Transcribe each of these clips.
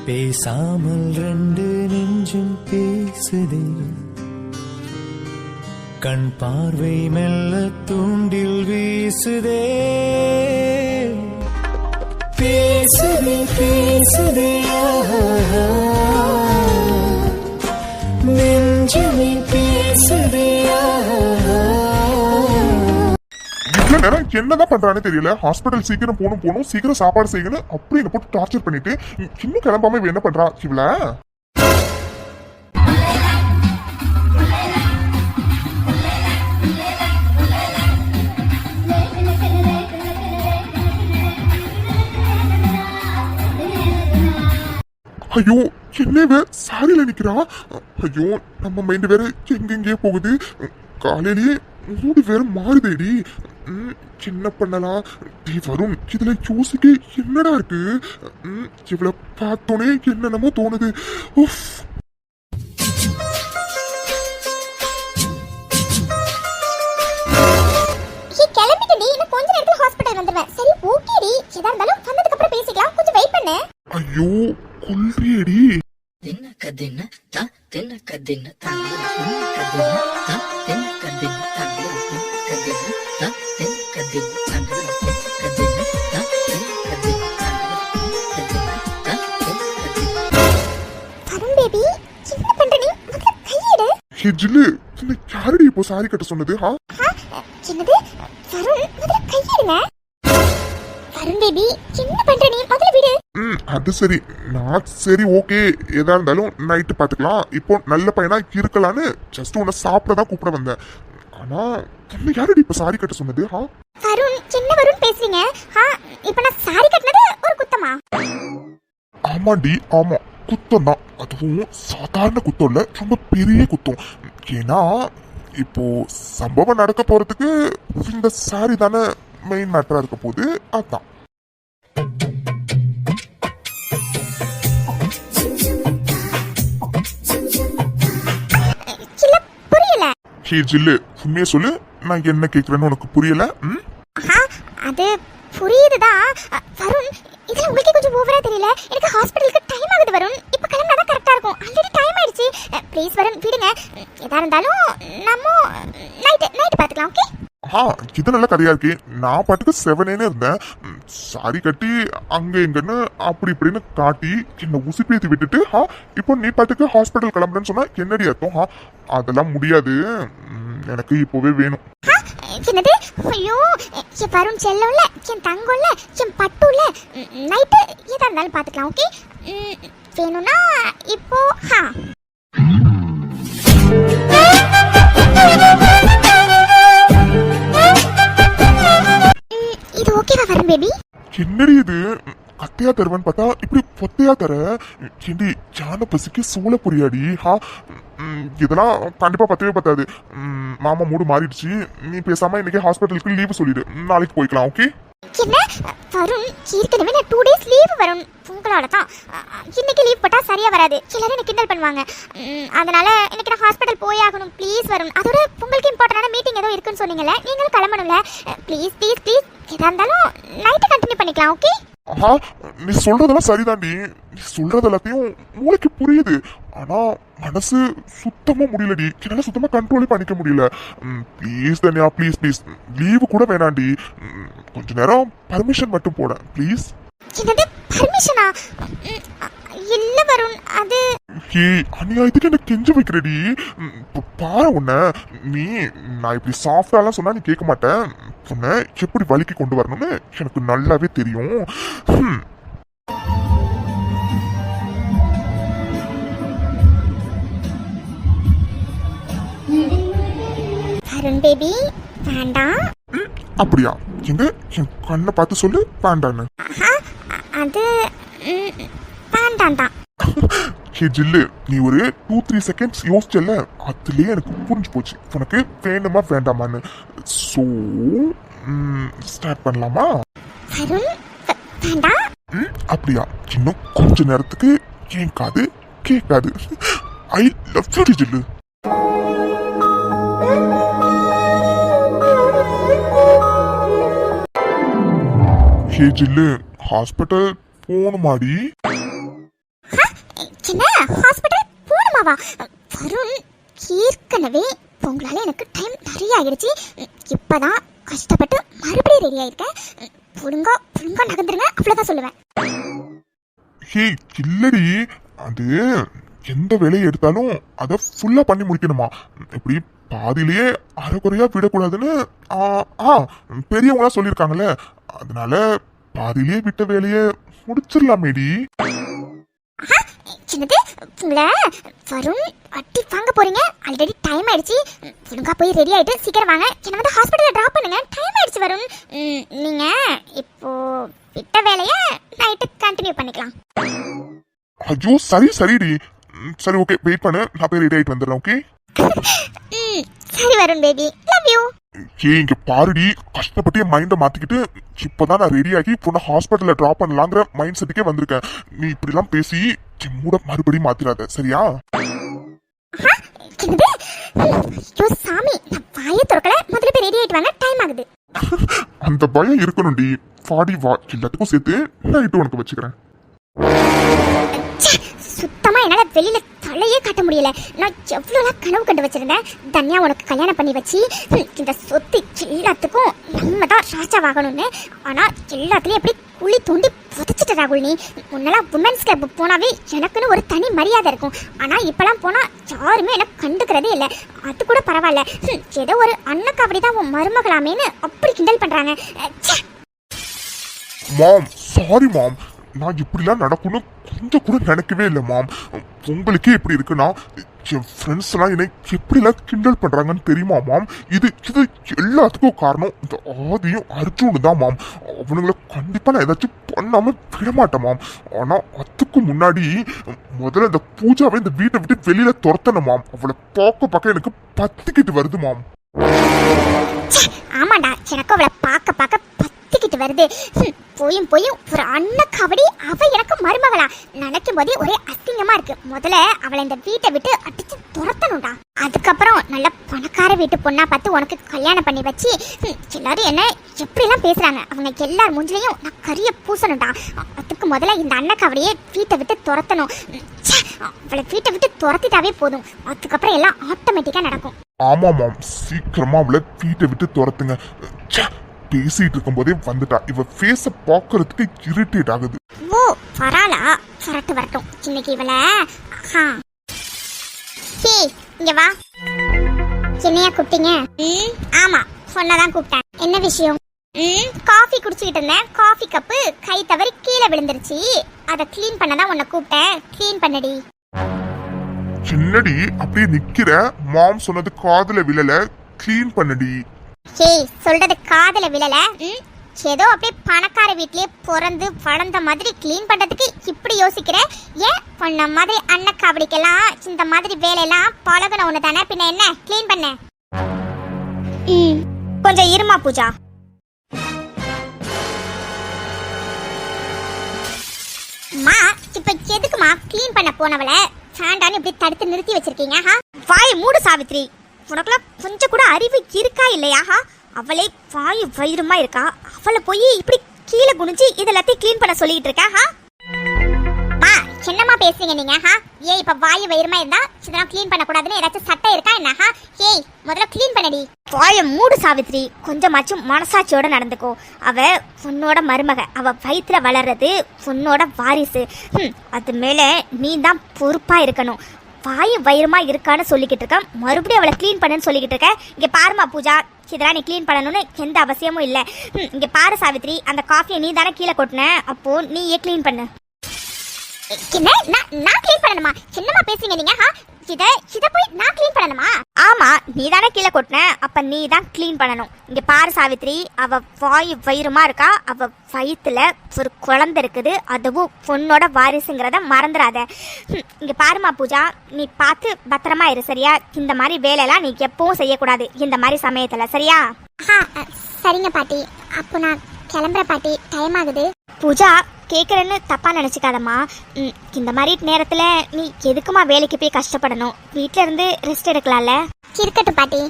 பேசாமல் ரெண்டு நெஞ்சும் பேசுதே, கண் பார்வை மெல்ல தூண்டில் வீசுதே. பேசுதே பேசுதே நெஞ்சுமே பேசுதே. என்னதான் பண்றானே தெரியல. ஹாஸ்பிட்டல் சீக்கிரம் போகணும் சீக்கிரம் சாப்பாடு செய்யணும் அப்படி என்ன போட்டு டார்ச்சர் பண்ணிட்டு இன்னும் கிளம்பாம என்ன பண்றா இவள. ஐயோ என்ன சாரியில நிக்கிறா. ஐயோ நம்ம மைண்ட் வேற எங்கெங்கே போகுது. காலையிலேயே மூடு வேற மாறுதேடி. என்ன பண்ணலாம் வரும் இதுல யோசிக்க என்னடா இருக்கு. இவளை பார்த்தோன்னே என்னென்னமோ தோணுது. ஐயோ கொல்றியடி. ஜில்லு யாரடி இப்போ சாரி கட்ட சொன்னது? அது சரி நான் சரி ஓகே எதா இருந்தாலும் நைட்டு பாத்துக்கலாம். இப்போ நல்ல பையனா இருக்கலான்னு ஜஸ்ட் உன்னை சாப்பிடதான் கூப்பிட வந்தேன். ஆனா என்ன யாரடி இப்ப சாரி கட்ட சொன்னது? ஆமாண்டி ஆமா குத்தம் தான். அதுவும் சாதாரண குத்தம் இல்ல, ரொம்ப பெரிய குத்தம். ஏன்னா இப்போ சம்பவம் நடக்க போறதுக்கு இந்த சாரி தானே மெயின் மேட்டரா இருக்க போகுது. அதான் ஜில்லு உண்மையை சொல்லு, நான் என்ன கேக்குறேன்னு உனக்கு புரியல? அது புரியுதுதான் வருண். இதுல உங்களுக்கு கொஞ்சம் ஓவரா தெரியல. எனக்கு ஹாஸ்பிடலுக்கு டைம் ஆகுது வருண். இப்ப கிளம்பினா கரெக்டா இருக்கும். ஆல்ரெடி டைம் ஆயிடுச்சு. ப்ளீஸ் வருண் விடுங்க. எதா இருந்தாலும் நம்ம நைட் பாத்துக்கலாம். ஓகே இது நல்ல கதையா இருக்கு. நான் பாட்டுக்கு 7 இருந்தேன். சாரி கட்டி அங்க எங்கன்னு அப்படி இப்படின்னு காட்டி என்ன உசுப்பேத்தி விட்டுட்டு இப்போ நீ பாட்டுக்கு ஹாஸ்பிட்டல் கிளம்புறேன்னு சொன்னா என்னடி அர்த்தம்? அதெல்லாம் முடியாது. எனக்கு இப்போவே வேணும். என்னது? ஐயோ என் வருண் செல்லம்ல, என் தங்கம்ல, என் பட்டுல நைட்டு எதா இருந்தாலும் பாத்துக்கலாம். ஓகே வேணும்னா இப்போ இது ஓகேவா வருண் பேபி? என்னடி இது கத்தையா தருவான்னு பார்த்தா இப்படி பொத்தையா தர. ஏண்டி ஜான பசிக்கு சூழ புரியாடி. இதெல்லாம் கண்டிப்பா பத்தவே பத்தாது. மாமா மூடு மாறிடுச்சு. நீ பேசாம இன்னைக்கு ஹாஸ்பிட்டலுக்கு லீவு சொல்லிடு, நாளைக்கு போய்க்கலாம். ஓகே என்ன வருண் ஏற்கனவே நான் 2 days லீவ் வரும். உங்களால தான் இன்னைக்கு லீவ் போட்டா சரியா வராது. எல்லாரும் என்ன கிண்டல் பண்ணுவாங்க. அதனால இன்னைக்கு நான் ஹாஸ்பிட்டல் போய் ஆகணும். ப்ளீஸ் வருண். அதோட உங்களுக்கு இம்பார்ட்டன்டான மீட்டிங் ஏதோ இருக்குன்னு சொன்னீங்கல்ல, நீங்களும் கிளம்பணும்ல. ப்ளீஸ் ப்ளீஸ் ப்ளீஸ் எதா இருந்தாலும் நைட்டு கண்டினியூ பண்ணிக்கலாம். ஓகே நீ சொல்றதெல்லாம் சரிதாண்டி. நீ சொல்றது எல்லாத்தையும் மூளைக்கு புரியுது. ஆனா மனசு சுத்தமா முடியலடி. என்னால சுத்தமா கண்ட்ரோலே பண்ணிக்க முடியல. ப்ளீஸ் தனியா ப்ளீஸ் ப்ளீஸ் லீவு கூட வேணாண்டி. கொஞ்ச நேரம் பர்மிஷன் மட்டும் போட ப்ளீஸ். என்னது பர்மிஷனா? இல்ல வருண் அது அநியாயத்துக்கு என்ன கெஞ்ச வைக்கிறடி. பாரு உன்ன நீ நான் இப்படி சாஃப்டாலாம் சொன்னா நீ கேட்க மாட்டேன். உன்னை எப்படி வலிக்கு கொண்டு வரணும்னு எனக்கு நல்லாவே தெரியும். வருண் பேபி வேண்டாம். அப்படியா? எங்க என் கண்ணை பார்த்து சொல்லு வேண்டான்னு. அது வேண்டாம் தான். ஜில்லு நீ ஒரு 2-3 seconds யோசிச்சல, அதுலயே எனக்கு புரிஞ்சு போச்சு உனக்கு வேணுமா வேண்டாமான்னு. சோ ஸ்டார்ட் பண்ணலாமா? அப்படியா? இன்னும் கொஞ்ச நேரத்துக்கு என் காது கேட்காது. ஐ லவ் யூ ஜில்லு. ஜில்லு ஹாஸ்பிட்டல் போகணுமாடி? என்ன ஹாஸ்பிட்டல் போகணுமாவா? வருண், ஏற்கனவே உங்களால எனக்கு டைம் நிறைய ஆகிடுச்சு. இப்பதான் கஷ்டப்பட்டு மறுபடியும் ரெடி ஆயிருக்கேன். ஒழுங்கா நகர்ந்துருங்க, அவ்வளவுதான் சொல்லுவேன். ஹே இல்லடி, அது எந்த வேலையை எடுத்தாலும் அதை ஃபுல்லா பண்ணி முடிக்கணுமா? இப்படி பாதியிலேயே அரைக்குறையா விடக்கூடாதுன்னு பெரியவங்களா சொல்லியிருக்காங்கல்ல. அதனால பாதியிலேயே விட்ட வேலையை முடிச்சிடலாமேடி. சின்னது, உங்களை வருண் அட்டி வாங்க போறீங்க. ஆல்ரெடி டைம் ஆயிடுச்சு. ஒழுங்கா போய் ரெடி ஆயிட்டு சீக்கிரம் வாங்க. என்ன வந்து ஹாஸ்பிட்டல்ல டிராப் பண்ணுங்க. டைம் ஆயிடுச்சு வருண். நீங்க இப்போ விட்ட வேலையை நைட்டு கண்டினியூ பண்ணிக்கலாம். ஐயோ சரிடி. சரி ஓகே, வெயிட் பண்ணு, நான் போய் ரெடி ஆயிட்டு வந்துடுறேன். ஓகே சரி வருண் பேபி, லவ் யூ. இங்க பாருடி, கஷ்டப்பட்டு என் மைண்டை மாத்திக்கிட்டு இப்பதான் நான் ரெடி ஆகி பொண்ணை ஹாஸ்பிட்டல்ல டிராப் பண்ணலாங்கிற மைண்ட் செட்டுக்கே வந்திருக்கேன். நீ இப்படி எல்லாம் பேசி மூட மறுபடியும் மாத்திராத, சரியா? ஐயோ சாமி, நான் வாயை திறக்கல. முதல்ல போய் ரெடி ஆயிட்டு வாங்க, டைம் ஆகுது. அந்த பயம் இருக்கணும்டி. பாடி வா, எல்லாத்துக்கும் சேர்த்து நைட்டு உனக்கு வச்சுக்கிறேன். சுத்தமா என்னால வெளியில தலையே காட்ட முடியல. நான் எவ்வளவு கனவு கண்டு வச்சிருந்தேன். தனியா உனக்கு கல்யாணம் பண்ணி வச்சு இந்த சொத்து எல்லாத்துக்கும் நம்ம தான் ராஜாவாகணும்னு. ஆனா எல்லாத்துலயும் எப்படி குழி தோண்டி புதைச்சிட்ட ராகுல் நீ. முன்னெல்லாம் உமன்ஸ் கிளப் போனாவே எனக்குன்னு ஒரு தனி மரியாதை இருக்கும். ஆனா இப்பெல்லாம் போனா யாருமே எனக்கு கண்டுக்கிறதே இல்லை. அது கூட பரவாயில்ல, ஏதோ ஒரு அண்ணக்கு அப்படிதான் உன் மருமகளாமேன்னு அப்படி கிண்டல் பண்றாங்க. மாம் சாரி மாம், நான் இப்படிலாம் நடக்கும்னு கொஞ்சம் கூட நினைக்கவே இல்லை மாம். உங்களுக்கே எப்படி இருக்குன்னா என் ஃப்ரெண்ட்ஸ் எல்லாம் என்னை எப்படிலாம் கிண்டல் பண்றாங்கன்னு தெரியுமா மாம்? இது எல்லாத்துக்கும் காரணம் இந்த ஆதியும் அர்ஜுனு தான் மாம். அவனுங்களை கண்டிப்பா நான் ஏதாச்சும் பண்ணாம விடமாட்டேன் மாம். ஆனா அதுக்கு முன்னாடி முதல்ல இந்த பூஜாவை இந்த வீட்டை விட்டு வெளியில துரத்தணும் மாம். அவளை பார்க்க எனக்கு பத்திக்கிட்டு வருது மாம். ஆமாண்டா, எனக்கு அவளை பார்க்க பத்திக்கிட்டு வருது. போயும் ஒரு அண்ணக்காவடி அவ எனக்கு மருமகளா நினைக்கும் போதே ஒரே அசிங்கமா இருக்கு. முதல்ல அவளை இந்த வீட்டை விட்டு அடிச்சு துரத்தணும்டா. அதுக்கப்புறம் நல்ல பணக்கார வீட்டு பொண்ணா பார்த்து உனக்கு கல்யாணம் பண்ணி வச்சு எல்லாரும் என்ன எப்படி எல்லாம் பேசுறாங்க அவங்க எல்லார் மூஞ்சிலையும் நான் கரிய பூசணும்டா. அதுக்கு முதல்ல இந்த அண்ணக்காவடியே வீட்டை விட்டு துரத்தணும். அவளை வீட்டை விட்டு துரத்திட்டாவே போதும். அதுக்கப்புறம் எல்லாம் ஆட்டோமேட்டிக்கா நடக்கும். ஆமா மாம், சீக்கிரமா அவளை வீட்டை விட்டு துரத்துங்க. பேசிட்டு இருக்கும் போதே வந்துட்டா. இவ ஃபேஸ பாக்குறதுக்கு இரிட்டேட் ஆகுது. ஓ பரவாயில்ல, வரட்டும். இன்னைக்கு இவளை இங்க வா. என்னையா கூப்பிட்டீங்க? ஆமா, சொன்னதான் கூப்பிட்டேன். என்ன விஷயம்? காஃபி குடிச்சுக்கிட்டு இருந்தேன். காஃபி கப்பு கை தவறி கீழே விழுந்துருச்சு. அதை கிளீன் பண்ணதான் உன்னை கூப்பிட்டேன். கிளீன் பண்ணடி. சின்னடி அப்படியே நிக்கிற. மாம் சொன்னது காதுல விழல, கிளீன் பண்ணடி. சொல்றது காதுல விழல. ஏதோ அப்படியே பணக்கார வீட்லயே பிறந்து வளர்ந்த மாதிரி கிளீன் பண்றதுக்கு இப்படி யோசிக்கிற? ஏன் பொண்ண மாதிரி அண்ணக்காவடிக்கெல்லாம் இந்த மாதிரி வேலையெல்லாம் பழகணும் ஒண்ணு தானே, பின்ன என்ன கிளீன் பண்ண? கொஞ்சம் இருமா பூஜா. மா இப்ப எதுக்குமா கிளீன் பண்ண போனவள சாண்டான்னு இப்படி தடுத்து நிறுத்தி வச்சிருக்கீங்க? வாய் மூடு சாவித்ரி. உனக்குலாம் கொஞ்சம் கூட அறிவு இருக்கா இல்லையா? அவளே வாய் வயிறுமா இருக்கா. அவளை போய் இப்படி கீழே குனிஞ்சு இதெல்லாத்தையும் கிளீன் பண்ண சொல்லிட்டு இருக்கா? என்னமா பேசுறீங்க நீங்க? ஏய் இப்ப வாய் வயிறுமா இருந்தா இதெல்லாம் கிளீன் பண்ண கூடாதுன்னு ஏதாச்சும் சட்டம் இருக்கா என்ன? ஏய் முதல்ல கிளீன் பண்ணடி. வாய மூடு சாவித்ரி. கொஞ்சமாச்சும் மனசாட்சியோட நடந்துக்கோ. அவ உன்னோட மருமக. அவ வயிற்றுல வளர்றது உன்னோட வாரிசு. அது மேல நீ தான் பொறுப்பா இருக்கணும். வாய் வயிறுமா இருக்கான்னு சொல்லிக்கிட்டு இருக்க, மறுபடியும் அவளை கிளீன் பண்ணுன்னு சொல்லிக்கிட்டு இருக்க. இங்க பாருமா பூஜா, இதெல்லாம் நீ கிளீன் பண்ணணும்னு எந்த அவசியமும் இல்லை. இங்க பாரு சாவித்ரி, அந்த காஃபியை நீ தானே கீழே கொட்டின, அப்போ நீயே கிளீன் பண்ணு. என்ன நான் கிளீன் பண்ணணுமா? என்னமா பேசுறீங்க நீங்க? இத போய் நான் கிளீன் பண்ணணுமா? ஆமா, நீ தானே கீழே கொட்டின, அப்ப நீ தான் கிளீன் பண்ணணும். இங்க பாரு சாவித்ரி, அவ வாய் வயிறுமா இருக்கா. அவ வயிற்றுல ஒரு குழந்தை இருக்குது. அதுவும் பொண்ணோட வாரிசுங்கிறத மறந்துடாத. இங்க பாருமா பூஜா, நீ பார்த்து பத்திரமா இரு சரியா? இந்த மாதிரி வேலையெல்லாம் நீ எப்பவும் செய்யக்கூடாது இந்த மாதிரி சமயத்துல, சரியா? சரிங்க பாட்டி, அப்போ நான் கிளம்புற பாட்டி, டைம் ஆகுது. பூஜா கேட்குறேன்னு தப்பா நினச்சிக்காதம்மா. இந்த மாதிரி நேரத்தில் நீ எதுக்குமா வேலைக்கு போய் கஷ்டப்படணும்? வீட்டில் இருந்து ரெஸ்ட் எடுக்கலாம்ல? இருக்கட்டும் பாட்டி.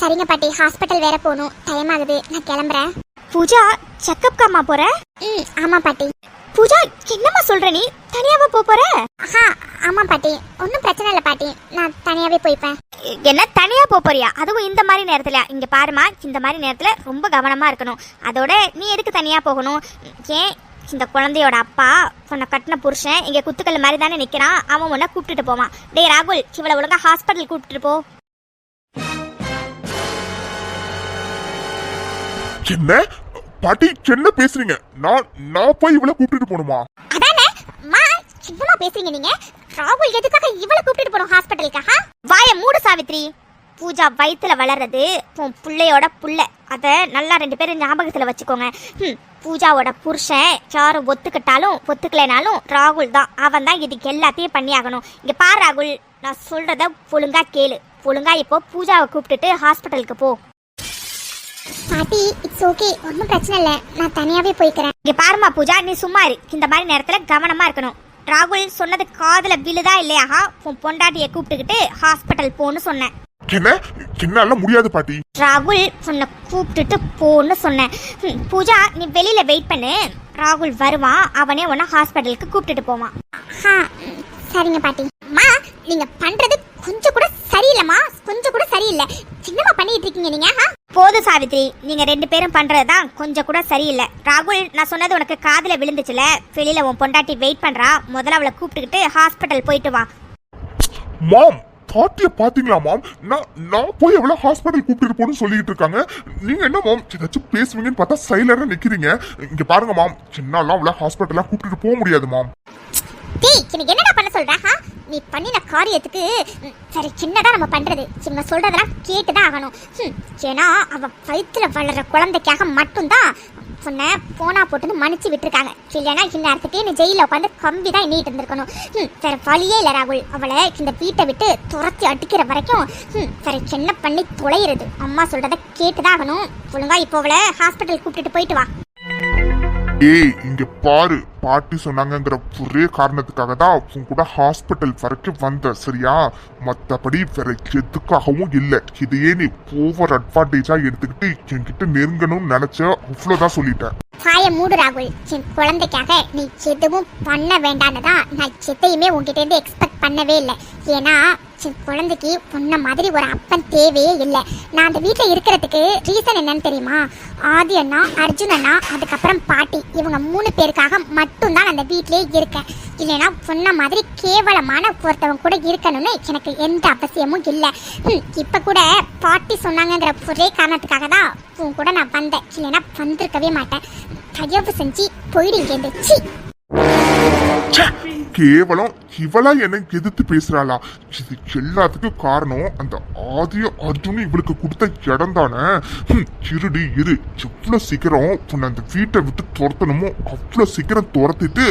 சரிங்க பாட்டி, ஹாஸ்பிட்டல் வேற போகணும், டைம் ஆகுது, நான் கிளம்புறேன். பூஜா செக்கப் காமா போற? ஆமா பாட்டி. பூஜா என்னம்மா சொல்ற, நீ தனியாவா போற? ஆமா பாட்டி, ஒன்றும் பிரச்சனை இல்லை பாட்டி, நான் தனியாவே போய்ப்பேன். என்ன தனியா போறியா? அதுவும் இந்த மாதிரி நேரத்துல? இங்க பாருமா, இந்த மாதிரி நேரத்துல ரொம்ப கவனமா இருக்கணும். அதோட நீ எதுக்கு தனியா போகணும்? ஏன் இந்த குழந்தையோட அப்பா உன்னை கட்டின புருஷன் இங்க குத்துக்கல் மாதிரி தானே நிக்கிறான், அவன் உன்னை கூப்பிட்டுட்டு போவான். டேய் ராகுல், இவளை ஒழுங்கா ஹாஸ்பிட்டல் கூப்பிட்டுட்டு போ. என்ன பாட்டி என்ன பேசுறீங்க? நான் போய் இவளை கூப்பிட்டு போகணுமா? அதானே மா, சின்னமா பேசுறீங்க நீங்க. ராகுல் எதுக்காக இவளை கூப்பிட்டு போறோம் ஹாஸ்பிட்டலுக்காக? வாய மூடு சாவித்ரி. பூஜா வயித்துல வளர்றது உன் பிள்ளையோட புள்ள, அதை நல்லா 2 பேரும் ஞாபகத்துல வச்சுக்கோங்க. பூஜாவோட புருஷன் யாரும் ஒத்துக்கிட்டாலும் ஒத்துக்கலைனாலும் ராகுல் தான், அவன் தான் இதுக்கு எல்லாத்தையும் பண்ணி ஆகணும். இங்க பாரு ராகுல், நான் சொல்றத ஒழுங்கா கேளு. ஒழுங்கா இப்போ பூஜாவை கூப்பிட்டுட்டு ஹாஸ்பிட்டலுக்கு போ. பாட்டி, இட்ஸ் ஓகே, ஒன்றும் பிரச்சனை இல்லை, நான் தனியாவே போய்க்கிறேன். இங்க பாருமா பூஜா, நீ சும்மா இரு. இந்த மாதிரி நேரத்துல கவனமா இருக்கணும். ராகுல் சொன்னது காதுல விழுதா இல்லையா? உன் பொண்டாட்டியை கூப்பிட்டுக்கிட்டு ஹாஸ்பிட்டல் போன்னு சொன்னேன். என்னால முடியாது பாட்டி. ராகுல் உன்னை கூப்பிட்டுட்டு போன்னு சொன்னேன். பூஜா, நீ வெளியில வெயிட் பண்ணு, ராகுல் வருவான், அவனே உன்னை ஹாஸ்பிட்டலுக்கு கூப்பிட்டுட்டு போவான். சரிங்க பாட்டி. அம்மா, நீங்க பண்றது கொஞ்சம் கூட சரியில்லைம்மா, கொஞ்சம் கூட சரியில்லை. சின்னமா பண்ணிட்டு இருக்கீங்க நீங்க. போதும் சாவித்ரி, நீங்க 2 பேரும் பண்றதுதான் கொஞ்சம் கூட சரியில்லை. ராகுல், நான் சொன்னது உனக்கு காதுல விழுந்துச்சுல? வெளியில உன் பொண்டாட்டி வெயிட் பண்றா, முதல்ல அவளை கூப்பிட்டுக்கிட்டு ஹாஸ்பிட்டல் போயிட்டு வா. மாம், பாட்டிய பாத்தீங்களா மாம்? நான் போய் எவ்வளவு ஹாஸ்பிட்டல் கூப்பிட்டு போன்னு சொல்லிட்டு இருக்காங்க. நீங்க என்ன மாம் ஏதாச்சும் பேசுவீங்கன்னு பார்த்தா சைலண்டா நிக்கிறீங்க. இங்க பாருங்க மாம், சின்னலாம் அவ்வளவு ஹாஸ்பிட்டலா கூப்பிட்டு போக முடியாது மாம். டேய், எனக்கு என்னடா பண்ண சொல்ற? நீ பண்ணின காரியத்துக்கு சரி சின்னதா நம்ம பண்றது, சின்ன சொல்றதெல்லாம் கேட்டுதான் ஆகணும். ஏன்னா அவ வயிற்றுல வளர்ற குழந்தைக்காக மட்டும்தான் சொன்ன போனா போட்டுன்னு மன்னிச்சு விட்டுருக்காங்க. இல்லைன்னா இந்நேரத்துக்கே நீ ஜெயில உட்காந்து கம்பி தான் எண்ணிட்டு இருந்திருக்கணும். வேற வழியே இல்லை ராகுல், அவளை இந்த வீட்டை விட்டு துரத்தி அடிக்கிற வரைக்கும் சரி சின்ன பண்ணி தொலைகிறது. அம்மா சொல்றத கேட்டுதான் ஆகணும். ஒழுங்கா இப்போ அவளை ஹாஸ்பிட்டல் கூப்பிட்டுட்டு போயிட்டு வா. ஏய், இங்க பாரு, பாட்டி சொன்னாங்கங்கிற ஒரே காரணத்துக்காக தான் உன் கூட ஹாஸ்பிட்டல் வரைக்கும் வந்த, சரியா? மத்தபடி வேற எதுக்காகவும் இல்ல. இதையே நீ ஓவர் அட்வான்டேஜா எடுத்துக்கிட்டு என்கிட்ட நெருங்கணும்னு நினைச்ச, அவ்வளவுதான் சொல்லிட்டேன். வாய மூடு ராகுல், என் குழந்தைக்காக நீ எதுவும் பண்ண வேண்டாம்னுதான் நான் எதையுமே உங்ககிட்ட இருந்து எக்ஸ்பெக்ட் பண்ணவே இல்லை. ஏன்னா என் குழந்தைக்கு பொண்ண மாதிரி ஒரு அப்பன் தேவையே இல்லை. நான் அந்த வீட்டில் இருக்கிறதுக்கு ரீசன் என்னன்னு தெரியுமா? ஆதி அண்ணா, அர்ஜுன் அண்ணா, அதுக்கப்புறம் பாட்டி, இவங்க 3 பேருக்காக மட்டும்தான் அந்த வீட்டிலே இருக்கேன். இல்லைன்னா பொண்ண மாதிரி கேவலமான ஒருத்தவங்க கூட இருக்கணும்னு எனக்கு எந்த அவசியமும் இல்லை. இப்போ கூட பாட்டி சொன்னாங்கங்கிற ஒரே காரணத்துக்காக தான் உன் கூட நான் வந்தேன். இல்லைன்னா வந்திருக்கவே மாட்டேன். தயவு செஞ்சு போயிடுங்க. கேவலம் இவளா எனக்கு எதிர்த்து பேசுறாளா? இது எல்லாத்துக்கும் காரணம் அந்த ஆதிய அர்ஜுன் இவளுக்கு கொடுத்த இடம் தானே. இருடி இரு, எவ்வளவு சீக்கிரம் உன்னை அந்த வீட்டை விட்டு துரத்தணுமோ அவ்வளவு சீக்கிரம் துரத்திட்டு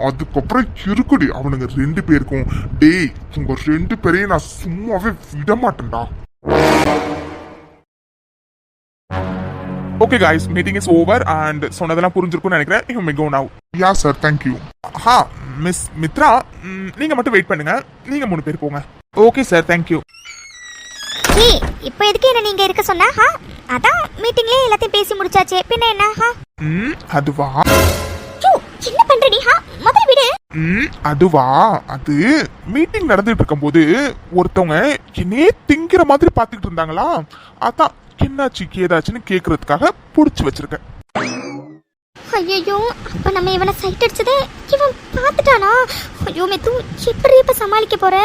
அதுக்கப்புறம் இருக்குடி அவனுங்க 2 பேருக்கும். டேய், உங்க 2 பேரையும் நான் சும்மாவே விட மாட்டேன்டா. Okay guys, meeting is over and சொன்னதெல்லாம் புரிஞ்சிருக்கும்னு நினைக்கிறேன். You may go now. Yeah sir, thank you. Miss Mithra, நீங்க மட்டும் வெயிட் பண்ணுங்க. நீங்க 3 பேர் போங்க. Okay sir, thank you. ஏய், இப்போ எதுக்கு என்ன நீங்க இருக்க சொன்னா? அதான் மீட்டிங்லயே எல்லாத்தையும் பேசி முடிச்சாச்சே, பின்ன என்ன? அதுவா? என்ன பண்றடி? முதல்ல விடு. அதுவா, அது மீட்டிங் நடந்துட்டு இருக்கும்போது ஒருத்தவங்க என்னே திங்கிற மாதிரி பாத்துக்கிட்டு இருந்தாங்களா, அதான் என்னாச்சு ஏதாச்சுன்னு கேக்குறதுக்காக புடிச்சு வச்சிருக்கேன். ஐயோ, அப்ப நம்ம இவனை சைட் அடிச்சதே இவன் பார்த்துட்டானா? ஐயோ மித்து, எப்படி இப்ப சமாளிக்க போற?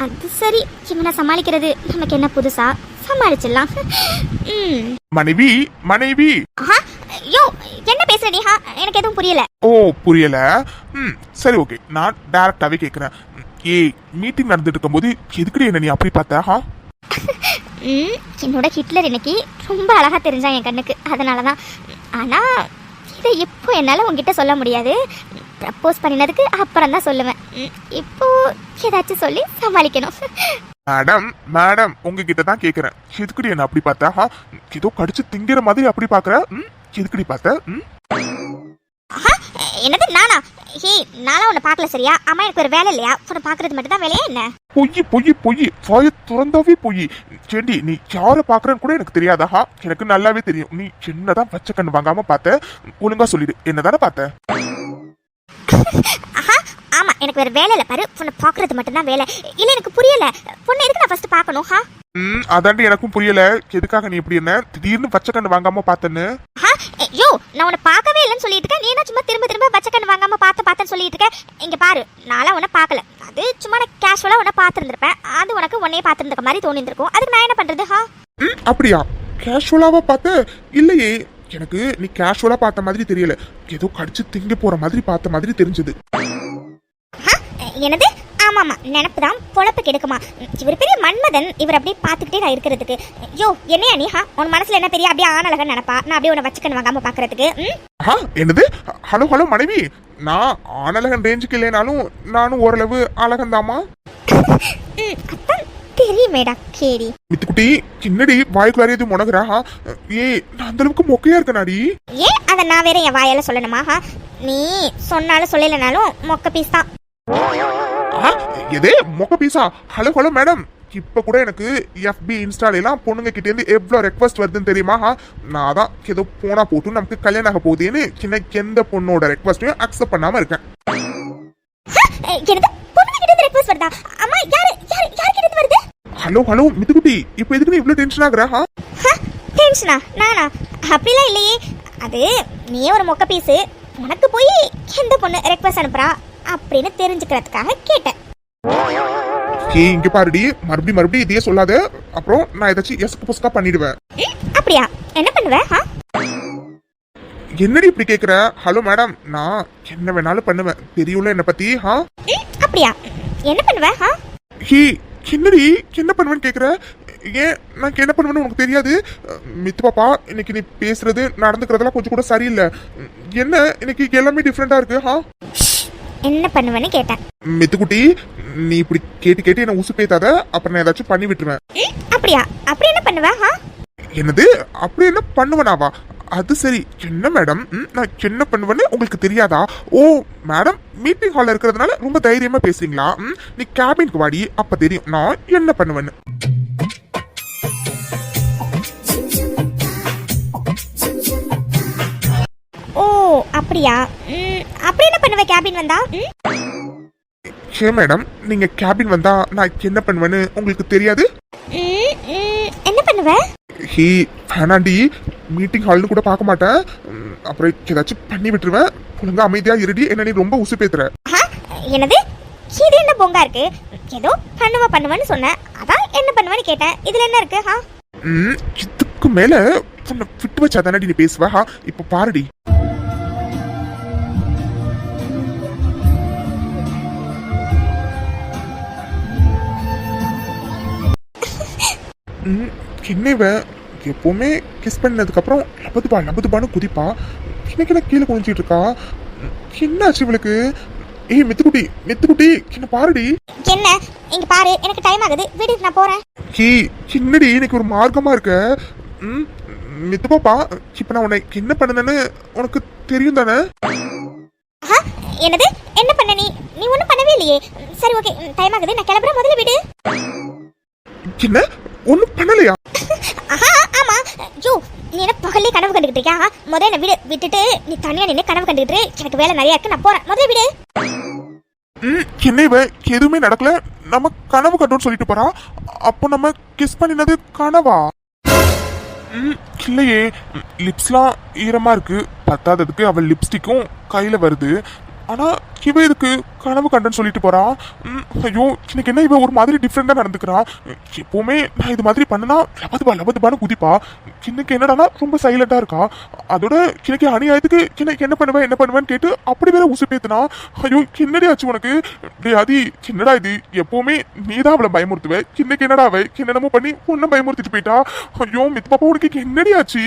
அது சரி, இவனை சமாளிக்கிறது நமக்கு என்ன புதுசா? சமாளிச்சிடலாம். மனைவி மனைவி. ஐயோ, என்ன பேசுறடி? எனக்கு எதுவும் புரியல. ஓ, புரியல. சரி ஓகே, நான் டைரக்டாவே கேக்குறேன். ஏய், மீட்டிங் நடந்துட்டு இருக்கும்போது எதுக்குடி என்ன நீ அப்படி பார்த்த? என்னோட ஹிட்லர் இன்னைக்கு ரொம்ப அழகா தெரிஞ்சான் என் கண்ணுக்கு, அதனாலதான். ஆனா இதை இப்போ என்னால உங்ககிட்ட சொல்ல முடியாது. ப்ரப்போஸ் பண்ணினதுக்கு அப்புறம் தான் சொல்லுவேன். இப்போ ஏதாச்சும் சொல்லி சமாளிக்கணும். மேடம் மேடம், உங்ககிட்ட தான் கேக்குறேன். எதுக்குடி என்ன அப்படி பார்த்தா? ஏதோ கடிச்சு திங்கிற மாதிரி அப்படி பாக்குற. எதுக்குடி பார்த்த? என்னது நானா? ஹே, நானும் உன்னை பார்க்கல சரியா? அம்மா எனக்கு ஒரு வேலை இல்லையா? உன்னை பார்க்கறது மட்டும் தான் வேலையா என்ன? பொய் பொய் பொய், வாய துறந்தாவே பொய். செண்டி, நீ யாரை பாக்குறன்னு கூட எனக்கு தெரியாதா? எனக்கு நல்லாவே தெரியும். நீ என்னதான் பச்சை கண்ணு வாங்காம பார்த்த. ஒழுங்கா சொல்லிடு, என்னதானே பார்த்த? ஆமா எனக்கு வேற வேலை இல்ல பாரு, பொண்ணை பாக்குறது மட்டும்தான் வேலை. இல்ல எனக்கு புரியல, பொண்ணை எதுக்கு நான் ஃபர்ஸ்ட் பார்க்கணும்? அதாண்டி எனக்கும் புரியல, எதுக்காக நீ இப்படி என்ன திடீர்னு பச்சை கண்ணு வாங்காம பார்த்தன்னு. யோ நான் உன்னை பார்க்கவே இல்லைன்னு சொல்லிட்டு இருக்கேன், நீ என்ன சும்மா திரும்ப திரும்ப பச்சை கண்ணு வாங்காம பார்த்தேன்னு சொல்லிட்டு இருக்க. இங்க பாரு, நான்லாம் உன்னை பார்க்கல, அது சும்மா நான் கேஷுவலா உன்னை பார்த்துருந்துருப்பேன், அது உனக்கு உன்னையே பார்த்துருக்க மாதிரி தோணிருக்கும், அதுக்கு நான் என்ன பண்றது? அப்படியா? கேஷுவலாவா பார்த்த? இல்லையே, எனக்கு நீ கேஷுவலா பார்த்த மாதிரி தெரியல, ஏதோ கடிச்சு திங்க போற மாதிரி பார்த்த மாதிரி தெரிஞ்சது. என்னது? ஆமாமா, நினப்பு தான் பொழப்பு கெடுக்குமா. இவர் பெரிய மன்மதன், இவர் அப்படியே பார்த்துக்கிட்டே நான் இருக்கிறதுக்கு. யோ என்னையா நீ? உன் மனசுல என்ன பெரிய அப்படியே ஆனழகன் நினைப்பா, நான் அப்படியே உன்னை வச்சுக்கணும் வாங்காம பாக்குறதுக்கு. என்னது? ஹலோ ஹலோ மனைவி, நான் ஆனழகன் ரேஞ்சுக்கு இல்லைனாலும் நானும் ஓரளவு அழகந்தாமா. தெரியுமேடா கேடி. மித்துக்குட்டி, சின்னடி வாய்க்குள்ள எதுவும் முனகுறா? நான் அந்த அளவுக்கு மொக்கையா இருக்கனாடி. ஏன் அதை நான் வேற என் வாயால சொல்லணுமா? நீ சொன்னாலும் சொல்லலைனாலும் மொக்க பீஸ் தான். எதே மொக்க பீஸா? ஹலோ ஹலோ மேடம், இப்ப கூட எனக்கு FB இன்ஸ்டால எல்லாம் பொண்ணுங்க கிட்ட இருந்து எவ்வளவு ரெக்வஸ்ட் வருதுன்னு தெரியுமா? நான் தான் ஏதோ போனா போட்டு நமக்கு கல்யாணம் ஆக போகுதுன்னு சின்ன எந்த பொண்ணோட ரெக்வஸ்டையும் அக்செப்ட் பண்ணாம இருக்கேன். ரெக்வஸ்ட் வருதா? அம்மா யார் கிட்ட இருந்து வருது? ஹலோ ஹலோ மித்துக்குட்டி, இப்போ எதுக்கு நீ இவ்வளவு டென்ஷன் ஆகுற? டென்ஷனா? நானா? அப்படிலாம் இல்லையே, அது நீயே ஒரு மொக்க பீஸு, உனக்கு போய் எந்த பொண்ணு ரெக்வஸ்ட் அனுப்புறா அப்படின்னு தெரிஞ்சுக்கிறதுக்காக கேட்டேன். இங்க பாருடி, மறுபடியும் இதையே சொல்லாத, அப்புறம் நான் ஏதாச்சும் எஸ்க்கு புஸ்கா பண்ணிடுவேன். அப்படியா? என்ன பண்ணுவ? என்னடி இப்படி கேக்குற? ஹலோ மேடம், நான் என்ன வேணாலும் பண்ணுவேன், தெரியும்ல என்ன பத்தி. அப்படியா? என்ன பண்ணுவ? என்னடி என்ன பண்ணுவேன்னு கேக்குற? ஏன் நான் என்ன பண்ணுவேன்னு உனக்கு தெரியாது? மித்து பாப்பா, இன்னைக்கு நீ பேசுறது நடந்துக்கிறதெல்லாம் கொஞ்சம் கூட சரியில்லை. என்ன இன்னைக்கு எல்லாமே டிஃப்ரெண்டா இருக்கு. என்ன பண்ணுவேன்னு கேட்டேன். மித்துக்குட்டி, நீ இப்படி கேட்டு என்ன உசு பேத்தாத, அப்புறம் நான் ஏதாச்சும் பண்ணி விட்டுருவேன். அப்படியா? அப்படி என்ன பண்ணுவ? என்னது? அப்படி என்ன பண்ணுவனாவா? அது சரி, என்ன மேடம், நான் என்ன பண்ணுவேன்னு உங்களுக்கு தெரியாதா? ஓ மேடம், மீட்டிங் ஹால்ல இருக்கிறதுனால ரொம்ப தைரியமா பேசுறீங்களா? நீ கேபினுக்கு வாடி, அப்ப தெரியும் நான் என்ன பண்ணுவேன்னு. ஓ அப்படியா? அப்படி என்ன பண்ணுவ கேபின் வந்தா? சே மேடம், நீங்க கேபின் வந்தா நான் என்ன பண்ணுவேன்னு உங்களுக்கு தெரியாது? என்ன பண்ணுவ? வேணாண்டி, மீட்டிங் ஹால்னு கூட பார்க்க மாட்டேன், அப்புறம் ஏதாச்சும் பண்ணி விட்டுருவேன். ஒழுங்கா அமைதியா இருடி, என்ன நீ ரொம்ப உசு பேத்துற. என்னது? இது என்ன பொங்கா இருக்கு? ஏதோ பண்ணுவேன்னு சொன்னேன், அதான் என்ன பண்ணுவேன்னு கேட்டேன். இதுல என்ன இருக்கு? இதுக்கு மேல உன்னை விட்டு வச்சா தானடி நீ பேசுவ. இப்ப பாருடி. என்னவ எப்பவுமே கிஸ் பண்ணதுக்கு அப்புறம் லபதுபான்னு குதிப்பா, இன்னைக்கு என்ன கீழே குனிஞ்சிட்டு இருக்கா? என்னாச்சு இவளுக்கு? மித்துக்குட்டி என்ன பாருடி. என்ன? இங்க பாரு, எனக்கு டைம் ஆகுது, வீட்டுக்கு நான் போறேன். சின்னடி, இன்னைக்கு ஒரு மார்க்கமா இருக்க. மித்து பாப்பா, இப்ப நான் உன்னை என்ன பண்ணனு உனக்கு தெரியும் தானே? என்னது? என்ன பண்ண நீ ஒண்ணும் பண்ணவே இல்லையே. சரி ஓகே, டைம் ஆகுது, நான் கிளம்புறேன், முதல்ல விடு. என்ன? ஒண்ணும் பண்ணலையா? ஆமா. ஜோ, நீ என்ன பகல்லே கனவு கண்டுகிட்டு இருக்கியா? முதல்ல என்ன விட்டுட்டு நீ தனியா நின்று கனவு கண்டுகிட்டு, எனக்கு வேலை நிறைய இருக்கு, நான் போறேன், முதல்ல விடு. என்ன இவ எதுவுமே நடக்கல, நம்ம கனவு கண்டோன்னு சொல்லிட்டு போறா. அப்போ நம்ம கிஸ் பண்ணினது கனவா? இல்லையே, லிப்ஸ்லாம் ஈரமா இருக்கு, பத்தாததுக்கு அவள் லிப்ஸ்டிக்கும் கையில வருது. ஆனா இவ இதுக்கு கனவு கண்டன்னு சொல்லிட்டு போறா. ஐயோ, எனக்கு என்ன இவ ஒரு மாதிரி டிஃப்ரெண்டா நடந்துக்கிறா. எப்பவுமே நான் இது மாதிரி பண்ணனா லபதுபான்னு குதிப்பா, இன்னைக்கு என்னடானா ரொம்ப சைலண்டா இருக்கா. அதோட எனக்கு அநியாயத்துக்கு என்ன பண்ணுவேன்னு கேட்டு அப்படி வேற உசு பேத்துனா. ஐயோ, என்னடி ஆச்சு உனக்கு? அது என்னடா இது? எப்பவுமே நீதான் அவளை பயமுறுத்துவ, இன்னைக்கு என்னடா அவ என்னென்னமோ பண்ணி உன்ன பயமுறுத்திட்டு போயிட்டா. ஐயோ மித்து பாப்பா, உனக்கு என்னடி ஆச்சு?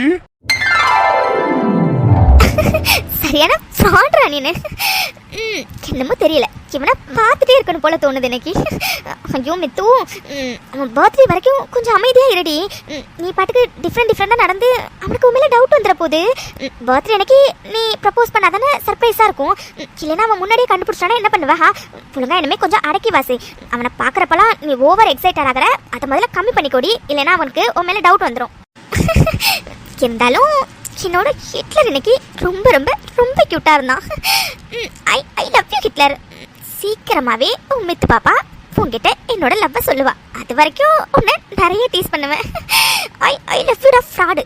சரியான ஃப்ராட்ரா நீனு. என்னமோ தெரியல, இவனை பார்த்துட்டே இருக்கணும் போல தோணுது எனக்கு. ஐயோ மித்து, அவன் பர்த்டே வரைக்கும் கொஞ்சம் அமைதியாக இருடி. நீ பாட்டுக்கு டிஃப்ரெண்டாக நடந்து அவனுக்கு உண்மையில டவுட் வந்துட போகுது. பர்த்டே அன்னைக்கு நீ ப்ரப்போஸ் பண்ணாதானே சர்ப்ரைஸாக இருக்கும். இல்லைன்னா அவன் முன்னாடியே கண்டுபிடிச்சானா என்ன பண்ணுவா? ஒழுங்கா இனிமேல் கொஞ்சம் அடக்கி வாசி. அவனை பார்க்குறப்பெல்லாம் நீ ஓவர் எக்ஸைட்டட் ஆகிற, அதை முதல்ல கம்மி பண்ணிக்கோடி, இல்லைன்னா அவனுக்கு உண்மையில டவுட் வந்துடும். இருந்தாலும் என்னோட ஹிட்லர் இன்னைக்கு ரொம்ப ரொம்ப ரொம்ப க்யூட்டாக இருந்தான். I love you Hitler. சீக்கிரமாவே உன் மித்து பாப்பா உன்கிட்ட என்னோட லவ்வ சொல்லுவா. அது வரைக்கும் உன்னை நிறைய டீஸ் பண்ணுவேன். I love you fraud.